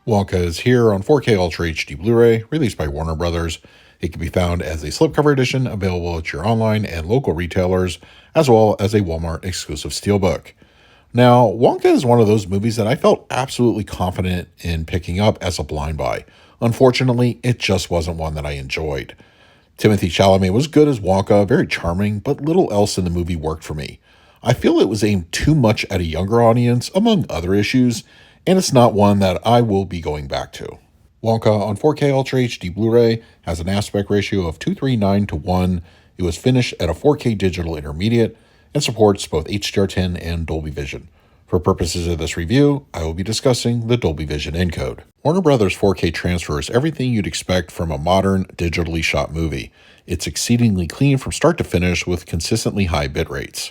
Wonka is here on 4K Ultra HD Blu-ray, released by Warner Brothers. It can be found as a slipcover edition available at your online and local retailers, as well as a Walmart exclusive steelbook. Now, Wonka is one of those movies that I felt absolutely confident in picking up as a blind buy. Unfortunately, it just wasn't one that I enjoyed. Timothée Chalamet was good as Wonka, very charming, but little else in the movie worked for me. I feel it was aimed too much at a younger audience, among other issues, and it's not one that I will be going back to. Wonka on 4K Ultra HD Blu-ray has an aspect ratio of 239:1. It was finished at a 4K digital intermediate and supports both HDR10 and Dolby Vision. For purposes of this review, I will be discussing the Dolby Vision encode. Warner Brothers 4K transfer is everything you'd expect from a modern, digitally shot movie. It's exceedingly clean from start to finish with consistently high bit rates.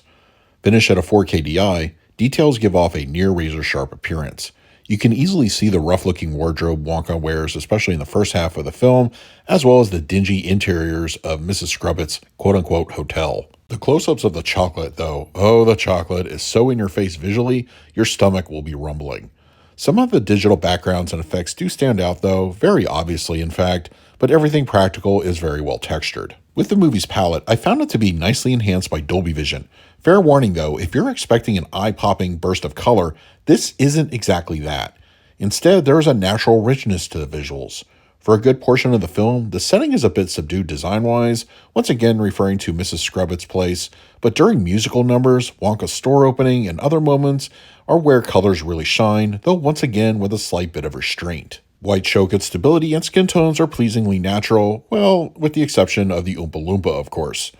Finished at a 4K DI, details give off a near razor-sharp appearance. You can easily see the rough-looking wardrobe Wonka wears, especially in the first half of the film, as well as the dingy interiors of Mrs. Scrubbett's quote-unquote hotel. The close-ups of the chocolate, though, oh, the chocolate is so in your face visually, your stomach will be rumbling. Some of the digital backgrounds and effects do stand out, though, very obviously in fact, but everything practical is very well textured. With the movie's palette, I found it to be nicely enhanced by Dolby Vision. Fair warning though, if you're expecting an eye-popping burst of color, this isn't exactly that. Instead, there is a natural richness to the visuals. For a good portion of the film, the setting is a bit subdued design-wise, once again referring to Mrs. Scrubbett's place, but during musical numbers, Wonka's store opening, and other moments are where colors really shine, though once again with a slight bit of restraint. White show good stability and skin tones are pleasingly natural, well, with the exception of the Oompa Loompa, of course.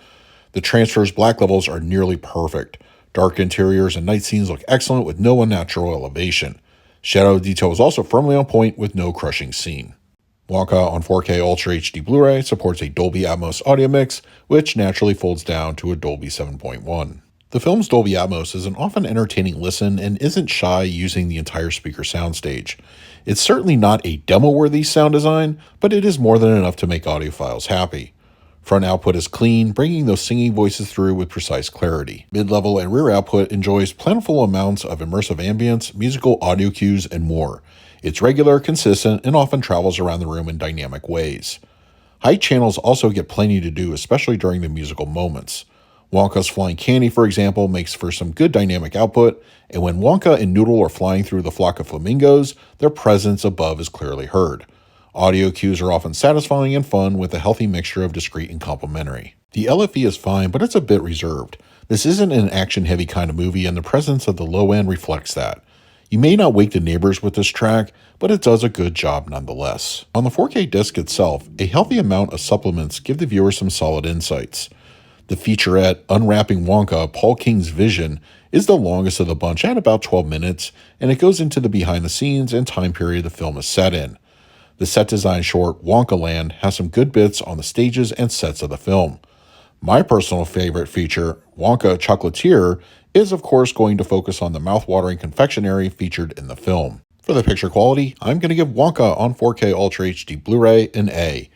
The transfer's black levels are nearly perfect. Dark interiors and night scenes look excellent with no unnatural elevation. Shadow detail is also firmly on point with no crushing scene. Wonka on 4K Ultra HD Blu-ray supports a Dolby Atmos audio mix, which naturally folds down to a Dolby 7.1. The film's Dolby Atmos is an often entertaining listen and isn't shy using the entire speaker soundstage. It's certainly not a demo-worthy sound design, but it is more than enough to make audiophiles happy. Front output is clean, bringing those singing voices through with precise clarity. Mid-level and rear output enjoys plentiful amounts of immersive ambience, musical audio cues, and more. It's regular, consistent, and often travels around the room in dynamic ways. High channels also get plenty to do, especially during the musical moments. Wonka's flying candy, for example, makes for some good dynamic output, and when Wonka and Noodle are flying through the flock of flamingos, their presence above is clearly heard. Audio cues are often satisfying and fun with a healthy mixture of discreet and complementary. The LFE is fine, but it's a bit reserved. This isn't an action-heavy kind of movie, and the presence of the low end reflects that. You may not wake the neighbors with this track, but it does a good job nonetheless. On the 4K disc itself, a healthy amount of supplements give the viewer some solid insights. The featurette, Unwrapping Wonka, Paul King's Vision, is the longest of the bunch at about 12 minutes, and it goes into the behind the scenes and time period the film is set in. The set design short, Wonka Land, has some good bits on the stages and sets of the film. My personal favorite feature, Wonka Chocolatier, is of course going to focus on the mouth-watering confectionery featured in the film. For the picture quality, I'm going to give Wonka on 4K Ultra HD Blu-ray an A.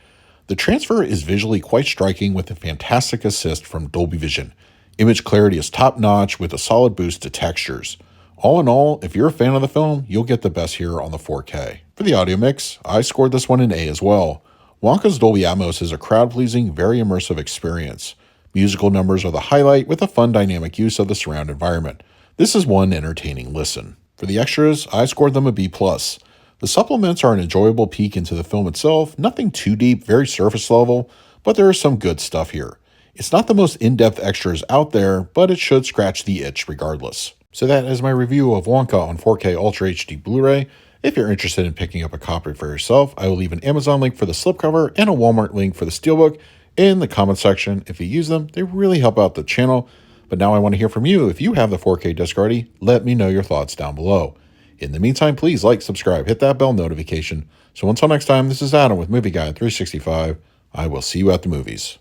The transfer is visually quite striking with a fantastic assist from Dolby Vision. Image clarity is top-notch with a solid boost to textures. All in all, if you're a fan of the film, you'll get the best here on the 4K. For the audio mix, I scored this one an A as well. Wonka's Dolby Atmos is a crowd-pleasing, very immersive experience. Musical numbers are the highlight with a fun dynamic use of the surround environment. This is one entertaining listen. For the extras, I scored them a B+. The supplements are an enjoyable peek into the film itself, nothing too deep, very surface level, but there is some good stuff here. It's not the most in-depth extras out there, but it should scratch the itch regardless. So that is my review of Wonka on 4K Ultra HD Blu-ray. If you're interested in picking up a copy for yourself, I will leave an Amazon link for the slipcover and a Walmart link for the steelbook in the comment section. If you use them, they really help out the channel. But now I want to hear from you. If you have the 4K disc already, let me know your thoughts down below. In the meantime, please like, subscribe, hit that bell notification. So until next time, this is Adam with Movie Guide 365. I will see you at the movies.